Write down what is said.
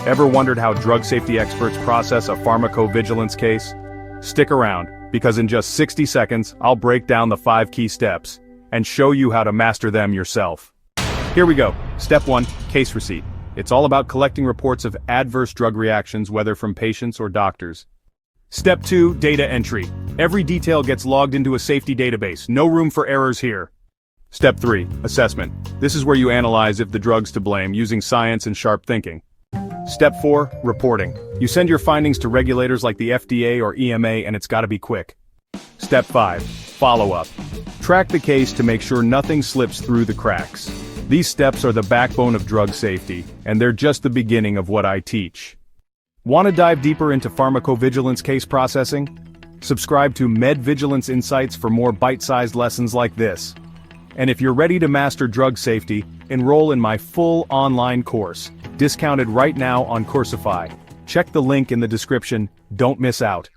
Ever wondered how drug safety experts process a pharmacovigilance case? Stick around, because in just 60 seconds, I'll break down the 5 key steps and show you how to master them yourself. Here we go. Step 1, case receipt. It's all about collecting reports of adverse drug reactions, whether from patients or doctors. Step 2, data entry. Every detail gets logged into a safety database. No room for errors here. Step 3, assessment. This is where you analyze if the drug's to blame using science and sharp thinking. Step 4, reporting. You send your findings to regulators like the FDA or EMA, and it's gotta be quick. Step 5, follow-up. Track the case to make sure nothing slips through the cracks. These steps are the backbone of drug safety, and they're just the beginning of what I teach. Want to dive deeper into pharmacovigilance case processing? Subscribe to MedVigilance Insights for more bite-sized lessons like this. And if you're ready to master drug safety, enroll in my full online course, discounted right now on Coursify. Check the link in the description, don't miss out.